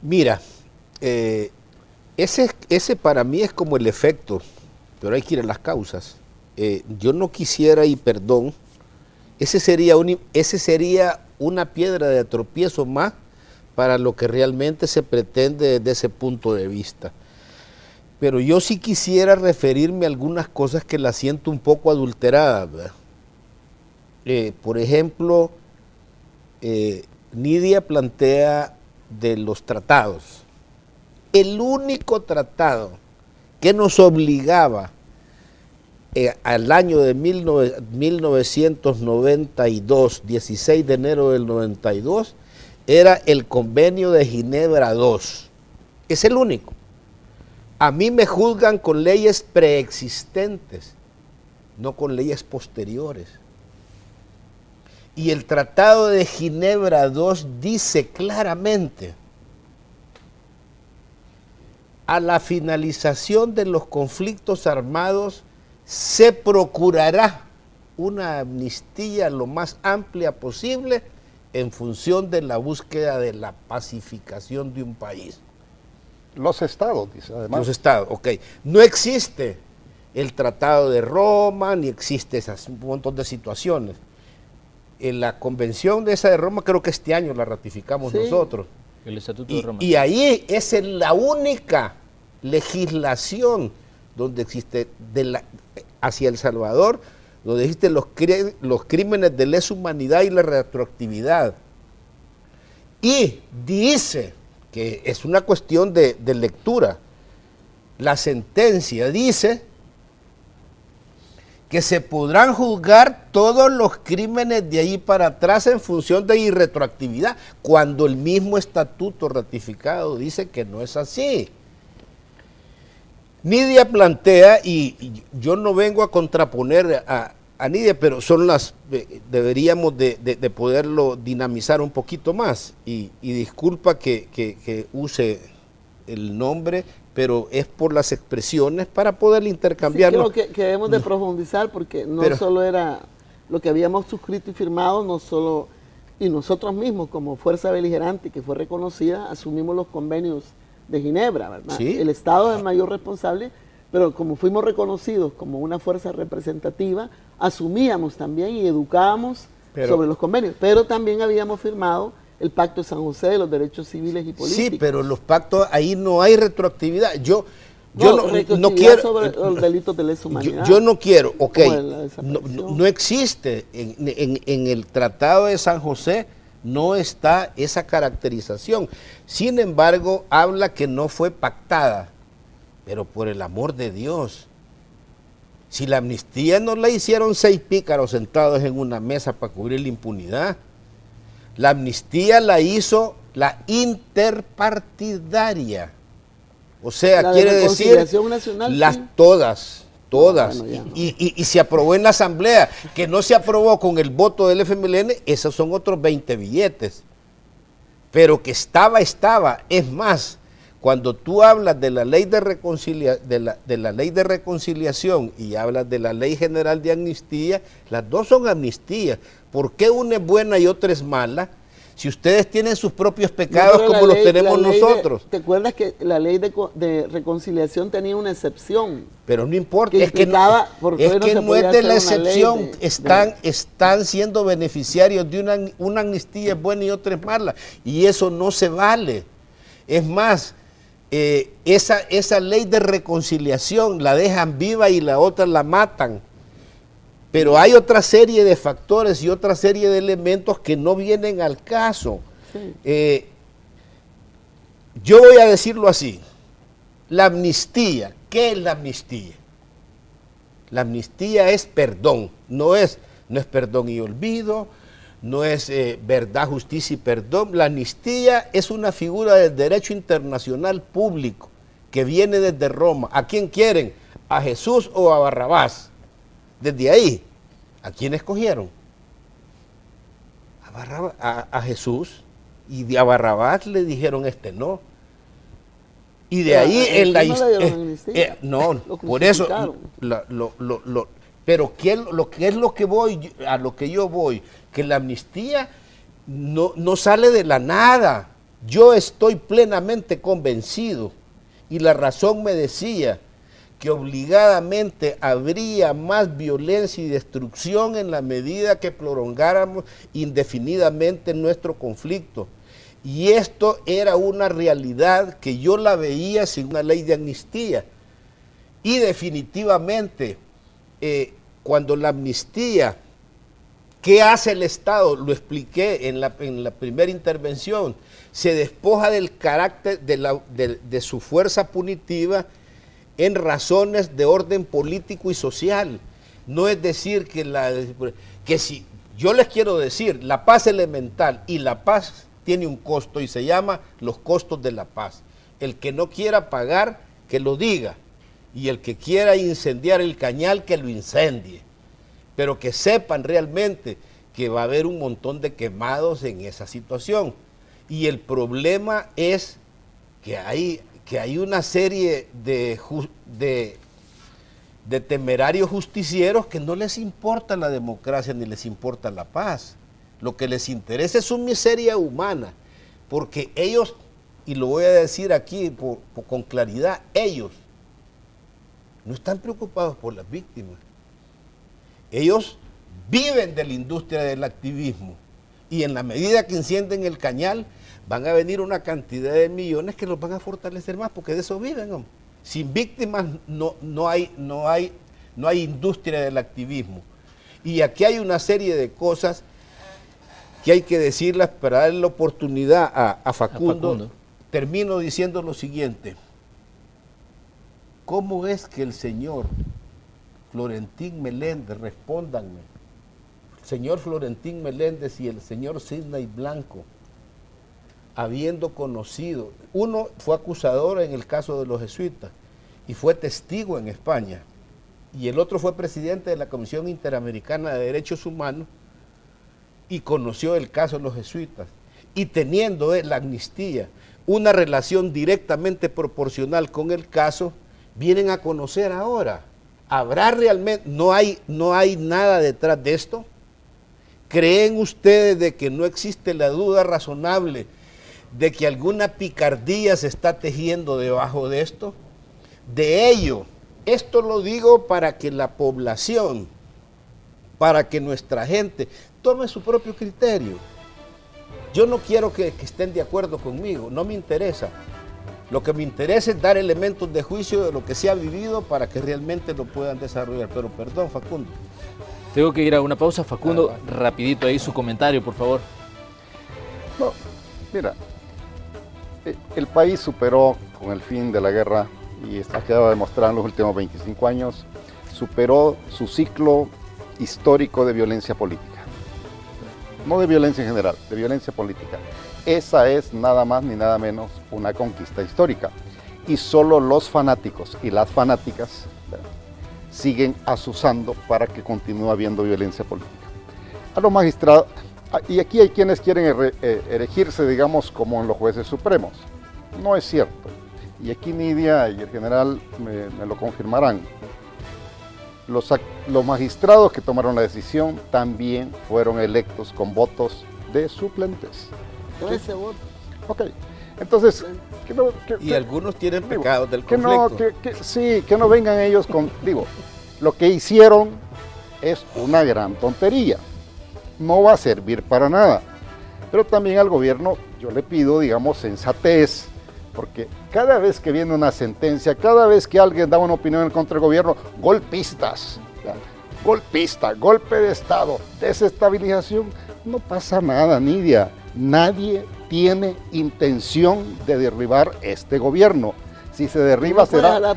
Mira, ese para mí es como el efecto, pero hay que ir a las causas. Yo no quisiera, y perdón, ese sería una piedra de tropiezo más para lo que realmente se pretende desde ese punto de vista. Pero yo sí quisiera referirme a algunas cosas que las siento un poco adulteradas, ¿verdad? Por ejemplo, Nidia plantea de los tratados. El único tratado que nos obligaba al año de 1992, 16 de enero del 92, era el Convenio de Ginebra II. Es el único. A mí me juzgan con leyes preexistentes, no con leyes posteriores. Y el Tratado de Ginebra II dice claramente: a la finalización de los conflictos armados se procurará una amnistía lo más amplia posible en función de la búsqueda de la pacificación de un país. Los estados, dice además. Los estados, ok. No existe el Tratado de Roma, ni existe un montón de situaciones. En la convención de esa de Roma, creo que este año la ratificamos nosotros. El Estatuto de Roma. Y ahí es la única legislación donde existe hacia El Salvador, donde existen los crímenes de lesa humanidad y la retroactividad. Y dice, que es una cuestión de lectura, la sentencia dice que se podrán juzgar todos los crímenes de ahí para atrás en función de irretroactividad, cuando el mismo estatuto ratificado dice que no es así. Nidia plantea, y yo no vengo a contraponer a Nidia, pero son deberíamos de poderlo dinamizar un poquito más, y disculpa que use el nombre, pero es por las expresiones para poder intercambiarlo. Sí, creo que debemos de profundizar, porque solo era lo que habíamos suscrito y firmado, no solo, y nosotros mismos como fuerza beligerante que fue reconocida, asumimos los convenios de Ginebra, ¿verdad? ¿Sí? El Estado es el mayor responsable, pero como fuimos reconocidos como una fuerza representativa, asumíamos también y educábamos sobre los convenios, pero también habíamos firmado el Pacto de San José de los Derechos Civiles y Políticos. Sí, pero los pactos, ahí no hay retroactividad. Yo no quiero sobre los delitos de lesa humanidad. Yo no quiero, ok, no existe en el Tratado de San José, no está esa caracterización. Sin embargo, habla que no fue pactada, pero por el amor de Dios, si la amnistía no la hicieron 6 pícaros sentados en una mesa para cubrir la impunidad, la amnistía la hizo la interpartidaria. O sea, quiere decir nacional, todas. Bueno, y se aprobó en la asamblea, que no se aprobó con el voto del FMLN, esos son otros 20 billetes. Pero que estaba. Es más, Cuando tú hablas de la ley de reconciliación y hablas de la ley general de amnistía, las dos son amnistías. ¿Por qué una es buena y otra es mala? Si ustedes tienen sus propios pecados como los tenemos nosotros. ¿Te acuerdas que la ley de reconciliación tenía una excepción? Pero no importa, Que es que no es de la excepción, están siendo beneficiarios de una amnistía es buena y otra es mala, y eso no se vale. Es más, esa ley de reconciliación la dejan viva y la otra la matan. Pero hay otra serie de factores y otra serie de elementos que no vienen al caso. Sí. Yo voy a decirlo así. La amnistía, ¿qué es la amnistía? La amnistía es perdón, no es perdón y olvido, no es verdad, justicia y perdón. La amnistía es una figura del derecho internacional público que viene desde Roma. ¿A quién quieren? ¿A Jesús o a Barrabás? Desde ahí, ¿a quién escogieron? A Jesús, y a Barrabás le dijeron no. Y de ahí en la historia, por eso, pero a lo que yo voy, que la amnistía no sale de la nada. Yo estoy plenamente convencido, y la razón me decía que obligadamente habría más violencia y destrucción en la medida que prolongáramos indefinidamente nuestro conflicto. Y esto era una realidad que yo la veía sin una ley de amnistía. Y definitivamente, cuando la amnistía, ¿qué hace el Estado? Lo expliqué en la primera intervención. Se despoja del carácter de su fuerza punitiva en razones de orden político y social. No es decir que si, yo les quiero decir, la paz elemental y la paz tiene un costo y se llama los costos de la paz. El que no quiera pagar, que lo diga, y el que quiera incendiar el cañal, que lo incendie, pero que sepan realmente que va a haber un montón de quemados en esa situación. Y el problema es que hay una serie de temerarios justicieros que no les importa la democracia ni les importa la paz. Lo que les interesa es su miseria humana, porque ellos, y lo voy a decir aquí con claridad, ellos no están preocupados por las víctimas. Ellos viven de la industria del activismo, y en la medida que encienden el cañal, van a venir una cantidad de millones que los van a fortalecer más, porque de eso viven, hombre. Sin víctimas no hay industria del activismo. Y aquí hay una serie de cosas que hay que decirlas para darle la oportunidad a Facundo. Termino diciendo lo siguiente. ¿Cómo es que el señor Florentín Meléndez, respóndanme, el señor Florentín Meléndez y el señor Sidney Blanco, habiendo conocido, uno fue acusador en el caso de los jesuitas y fue testigo en España, y el otro fue presidente de la Comisión Interamericana de Derechos Humanos y conoció el caso de los jesuitas, y teniendo la amnistía una relación directamente proporcional con el caso, vienen a conocer ahora. ¿Habrá realmente, no hay nada detrás de esto? ¿Creen ustedes de que no existe la duda razonable de que alguna picardía se está tejiendo debajo de esto? De ello, esto lo digo para que la población, para que nuestra gente tome su propio criterio. Yo no quiero que estén de acuerdo conmigo, no me interesa. Lo que me interesa es dar elementos de juicio de lo que se ha vivido para que realmente lo puedan desarrollar. Pero perdón, Facundo. Tengo que ir a una pausa. Facundo, rapidito ahí su comentario, por favor. No, mira, el país superó con el fin de la guerra, y ha quedado demostrado en los últimos 25 años, superó su ciclo histórico de violencia política. No de violencia en general, de violencia política. Esa es nada más ni nada menos una conquista histórica. Y solo los fanáticos y las fanáticas siguen azuzando para que continúe habiendo violencia política. A los magistrados, y aquí hay quienes quieren erigirse, digamos, como en los jueces supremos. No es cierto. y aquí Nidia y el general me lo confirmarán, los magistrados que tomaron la decisión también fueron electos con votos de suplentes. 13 votos. Ok, entonces... y algunos tienen pecados del conflicto. Sí, que no vengan ellos con... Digo, lo que hicieron es una gran tontería. No va a servir para nada. Pero también al gobierno yo le pido, digamos, sensatez, porque cada vez que viene una sentencia, cada vez que alguien da una opinión en contra del gobierno, golpistas, golpista, golpe de Estado, desestabilización, no pasa nada, Nidia. Nadie tiene intención de derribar este gobierno. Si se derriba no será...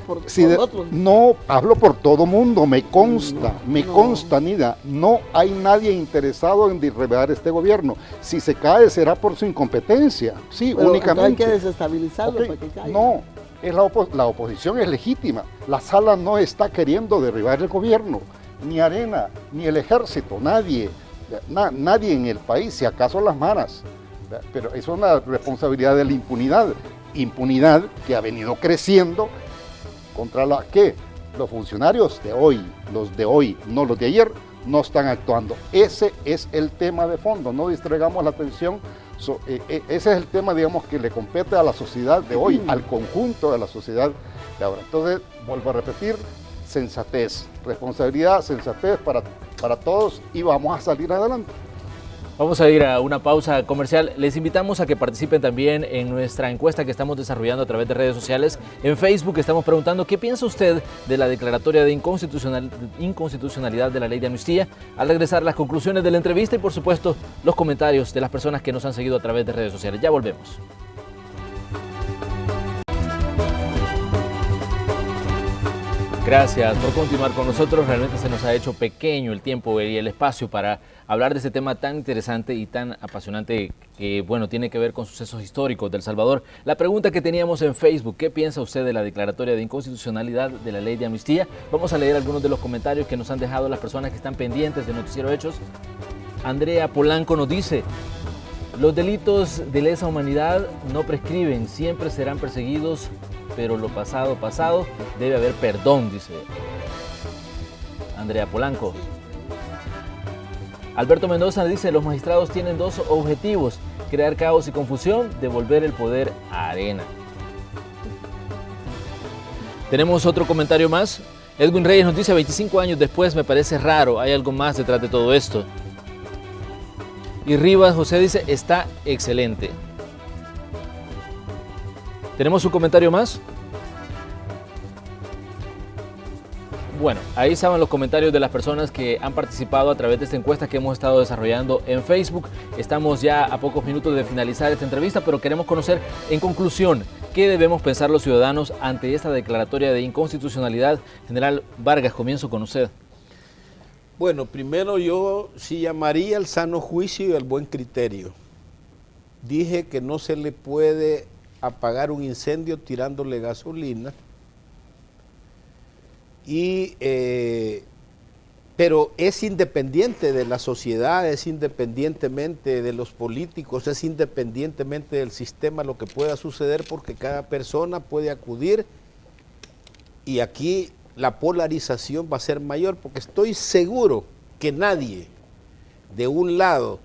No, hablo por todo mundo, me consta, Nidia. No hay nadie interesado en derribar este gobierno. Si se cae será por su incompetencia, sí, pero únicamente. Hay que desestabilizarlo para que caiga. No, es la oposición es legítima. La sala no está queriendo derribar el gobierno, ni Arena, ni el ejército, nadie. Nadie en el país, si acaso las maras. Pero eso es una responsabilidad de la impunidad que ha venido creciendo contra la que los funcionarios de hoy, no los de ayer, no están actuando. Ese es el tema de fondo, no distraigamos la atención. Ese es el tema, digamos, que le compete a la sociedad de hoy, al conjunto de la sociedad de ahora. Entonces, vuelvo a repetir, sensatez, responsabilidad, sensatez para todos y vamos a salir adelante. Vamos a ir a una pausa comercial. Les invitamos a que participen también en nuestra encuesta que estamos desarrollando a través de redes sociales. En Facebook estamos preguntando qué piensa usted de la declaratoria de inconstitucionalidad de la ley de amnistía. Al regresar, las conclusiones de la entrevista y, por supuesto, los comentarios de las personas que nos han seguido a través de redes sociales. Ya volvemos. Gracias por continuar con nosotros. Realmente se nos ha hecho pequeño el tiempo y el espacio para hablar de este tema tan interesante y tan apasionante que, bueno, tiene que ver con sucesos históricos de El Salvador. La pregunta que teníamos en Facebook, ¿qué piensa usted de la declaratoria de inconstitucionalidad de la ley de amnistía? Vamos a leer algunos de los comentarios que nos han dejado las personas que están pendientes de Noticiero Hechos. Andrea Polanco nos dice: los delitos de lesa humanidad no prescriben, siempre serán perseguidos, pero lo pasado, pasado, debe haber perdón, dice Andrea Polanco. Alberto Mendoza dice: los magistrados tienen dos objetivos, crear caos y confusión, devolver el poder a Arena. Tenemos otro comentario más. Edwin Reyes nos dice: 25 años después me parece raro, hay algo más detrás de todo esto. Y Rivas José dice: está excelente. ¿Tenemos un comentario más? Bueno, ahí estaban los comentarios de las personas que han participado a través de esta encuesta que hemos estado desarrollando en Facebook. Estamos ya a pocos minutos de finalizar esta entrevista, pero queremos conocer, en conclusión, qué debemos pensar los ciudadanos ante esta declaratoria de inconstitucionalidad. General Vargas, comienzo con usted. Bueno, primero yo sí llamaría al sano juicio y al buen criterio. Dije que no se le puede apagar un incendio tirándole gasolina, pero es independiente de la sociedad, es independientemente de los políticos, es independientemente del sistema lo que pueda suceder, porque cada persona puede acudir y aquí la polarización va a ser mayor, porque estoy seguro que nadie de un lado,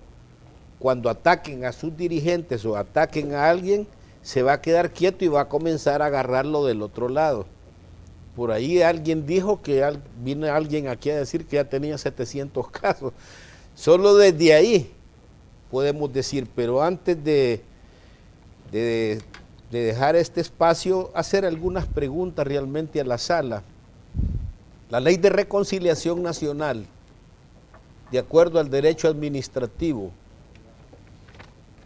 cuando ataquen a sus dirigentes o ataquen a alguien, se va a quedar quieto y va a comenzar a agarrarlo del otro lado. Por ahí alguien dijo que vino alguien aquí a decir que ya tenía 700 casos. Solo desde ahí podemos decir, pero antes de dejar este espacio, hacer algunas preguntas realmente a la sala. La Ley de Reconciliación Nacional, de acuerdo al derecho administrativo,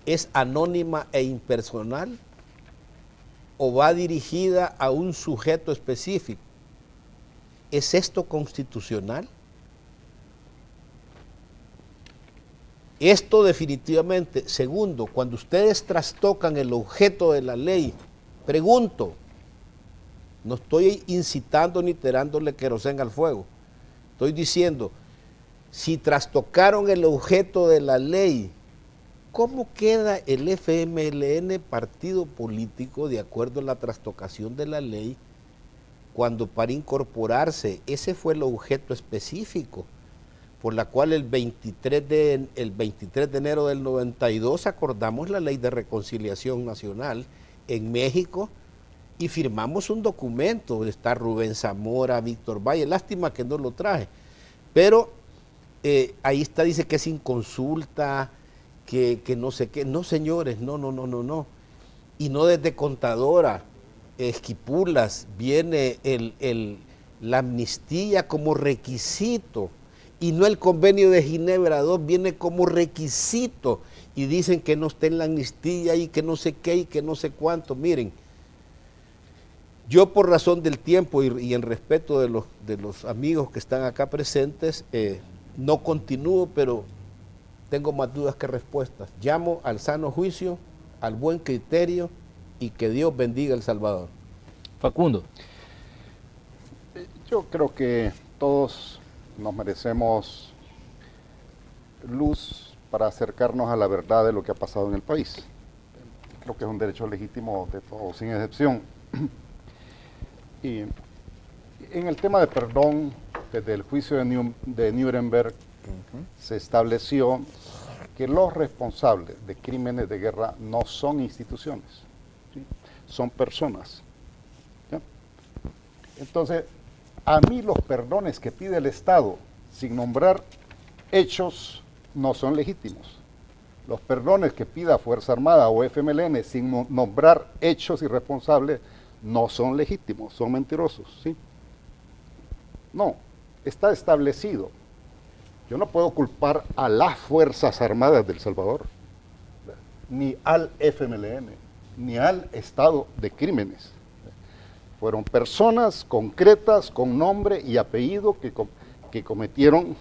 ¿es anónima e impersonal o va dirigida a un sujeto específico? ¿Es esto constitucional? Esto definitivamente. Segundo, cuando ustedes trastocan el objeto de la ley, pregunto, no estoy incitando ni tirándole queroseno al fuego, estoy diciendo, si trastocaron el objeto de la ley, ¿cómo queda el FMLN partido político de acuerdo a la trastocación de la ley cuando para incorporarse, ese fue el objeto específico por la cual el 23 de enero del 92 acordamos la Ley de Reconciliación Nacional en México y firmamos un documento? Está Rubén Zamora, Víctor Valle, lástima que no lo traje, pero ahí está, dice que es sin consulta, que no sé qué. No, señores, no. Y no desde Contadora, Esquipulas, viene la amnistía como requisito, y no el convenio de Ginebra II, viene como requisito, y dicen que no está en la amnistía y que no sé qué y que no sé cuánto. Miren, yo por razón del tiempo y en respeto de los amigos que están acá presentes, no continúo, pero tengo más dudas que respuestas. Llamo al sano juicio, al buen criterio, y que Dios bendiga El Salvador. Facundo. Yo creo que todos nos merecemos luz para acercarnos a la verdad de lo que ha pasado en el país. Creo que es un derecho legítimo de todos, sin excepción. Y en el tema de perdón, desde el juicio de Nuremberg, se estableció que los responsables de crímenes de guerra no son instituciones, ¿sí? Son personas. ¿Ya? Entonces, a mí los perdones que pide el Estado sin nombrar hechos no son legítimos. Los perdones que pida Fuerza Armada o FMLN sin nombrar hechos y responsables no son legítimos, son mentirosos, ¿sí? No, está establecido. Yo no puedo culpar a las Fuerzas Armadas de El Salvador, ni al FMLN, ni al Estado de crímenes. Fueron personas concretas con nombre y apellido que cometieron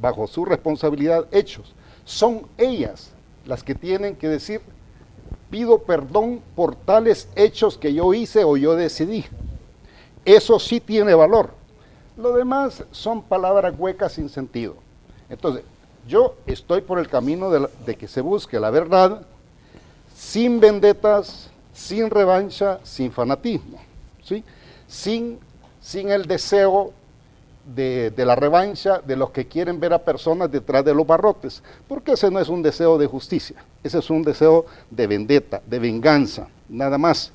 bajo su responsabilidad hechos. Son ellas las que tienen que decir: pido perdón por tales hechos que yo hice o yo decidí. Eso sí tiene valor. Lo demás son palabras huecas sin sentido. Entonces, yo estoy por el camino de que se busque la verdad sin vendetas, sin revancha, sin fanatismo, ¿sí? Sin el deseo de la revancha de los que quieren ver a personas detrás de los barrotes, porque ese no es un deseo de justicia, ese es un deseo de vendetta, de venganza, nada más.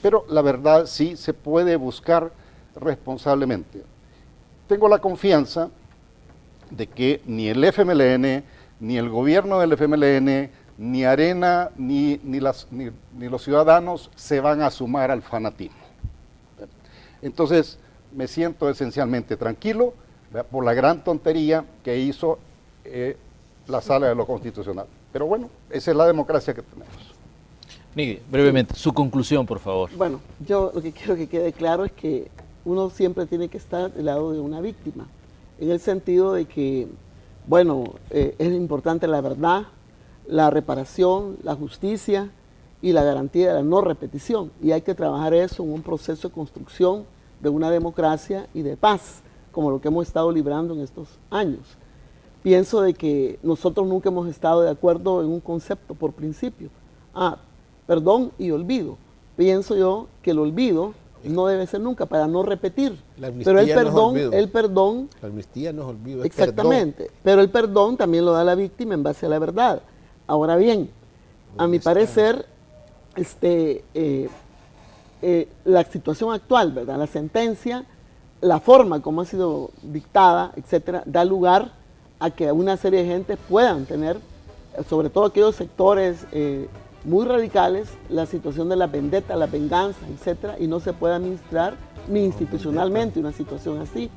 Pero la verdad sí se puede buscar responsablemente. Tengo la confianza de que ni el FMLN, ni el gobierno del FMLN, ni Arena, ni los ciudadanos se van a sumar al fanatismo. Entonces, me siento esencialmente tranquilo, ¿verdad?, por la gran tontería que hizo la Sala de lo Constitucional. Pero bueno, esa es la democracia que tenemos. Miguel, brevemente, su conclusión, por favor. Bueno, yo lo que quiero que quede claro es que uno siempre tiene que estar del lado de una víctima, en el sentido de que, bueno, es importante la verdad, la reparación, la justicia y la garantía de la no repetición. Y hay que trabajar eso en un proceso de construcción de una democracia y de paz, como lo que hemos estado librando en estos años. Pienso de que nosotros nunca hemos estado de acuerdo en un concepto por principio. Perdón y olvido. Pienso yo que el olvido no debe ser nunca, para no repetir. Pero el perdón, la amnistía no es olvido, es exactamente, perdón. Pero el perdón también lo da la víctima en base a la verdad. Ahora bien, a mi parecer, la situación actual, ¿verdad?, la sentencia, la forma como ha sido dictada, etcétera, da lugar a que una serie de gente puedan tener, sobre todo aquellos sectores muy radicales, la situación de la vendetta, la venganza, etcétera, y no se puede administrar ni institucionalmente una situación así.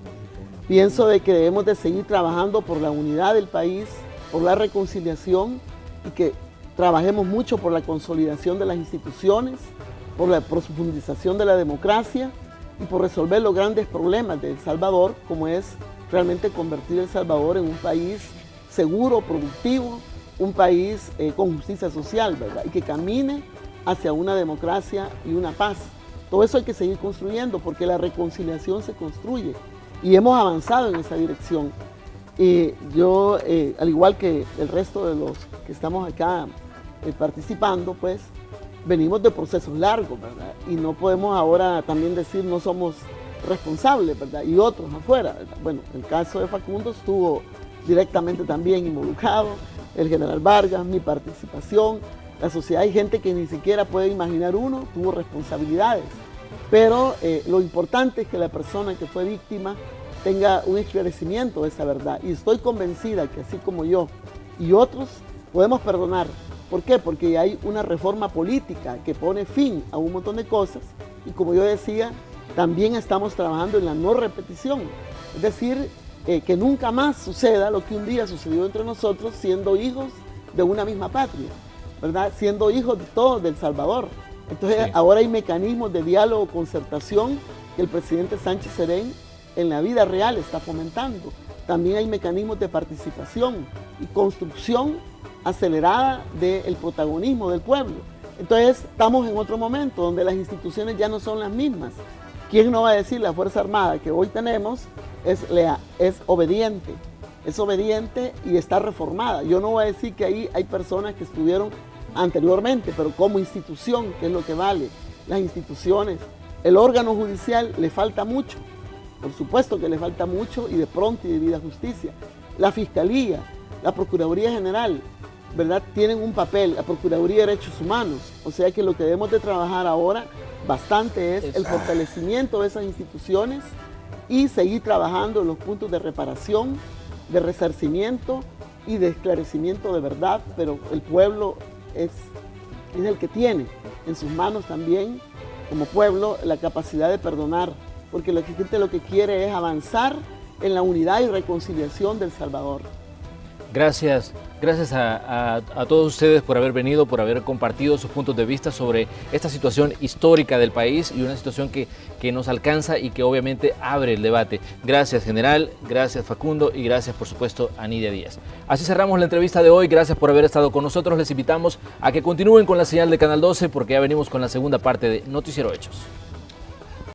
Pienso de que debemos de seguir trabajando por la unidad del país, por la reconciliación, y que trabajemos mucho por la consolidación de las instituciones, por la profundización de la democracia y por resolver los grandes problemas de El Salvador, como es realmente convertir El Salvador en un país seguro, productivo, un país con justicia social, ¿verdad?, y que camine hacia una democracia y una paz. Todo eso hay que seguir construyendo, porque la reconciliación se construye y hemos avanzado en esa dirección. Y yo, al igual que el resto de los que estamos acá participando, pues venimos de procesos largos, ¿verdad? Y no podemos ahora también decir no somos responsables, ¿verdad? Y otros afuera, ¿verdad? Bueno, el caso de Facundo estuvo directamente también involucrado, el general Vargas, mi participación, la sociedad, hay gente que ni siquiera puede imaginar uno, tuvo responsabilidades. Pero lo importante es que la persona que fue víctima tenga un esclarecimiento de esa verdad. Y estoy convencida que así como yo y otros podemos perdonar. ¿Por qué? Porque hay una reforma política que pone fin a un montón de cosas. Y como yo decía, también estamos trabajando en la no repetición. Es decir, que nunca más suceda lo que un día sucedió entre nosotros siendo hijos de una misma patria, ¿verdad? Siendo hijos de todos del Salvador. Entonces, ahora hay mecanismos de diálogo, concertación que el presidente Sánchez Serén en la vida real está fomentando. También hay mecanismos de participación y construcción acelerada del protagonismo del pueblo. Entonces, estamos en otro momento donde las instituciones ya no son las mismas. ¿Quién no va a decir la Fuerza Armada que hoy tenemos es obediente? Es obediente y está reformada. Yo no voy a decir que ahí hay personas que estuvieron anteriormente, pero como institución, que es lo que vale, las instituciones, el órgano judicial le falta mucho, por supuesto que le falta mucho y de pronto y debida justicia. La Fiscalía, la Procuraduría General, ¿verdad? Tienen un papel, la Procuraduría de Derechos Humanos, o sea que lo que debemos de trabajar ahora bastante es el fortalecimiento de esas instituciones y seguir trabajando en los puntos de reparación, de resarcimiento y de esclarecimiento de verdad, pero el pueblo es el que tiene en sus manos también, como pueblo, la capacidad de perdonar, porque la gente lo que quiere es avanzar en la unidad y reconciliación del Salvador. Gracias a todos ustedes por haber venido, por haber compartido sus puntos de vista sobre esta situación histórica del país y una situación que nos alcanza y que obviamente abre el debate. Gracias, general, gracias, Facundo, y gracias, por supuesto, a Nidia Díaz. Así cerramos la entrevista de hoy. Gracias por haber estado con nosotros. Les invitamos a que continúen con la señal de Canal 12 porque ya venimos con la segunda parte de Noticiero Hechos.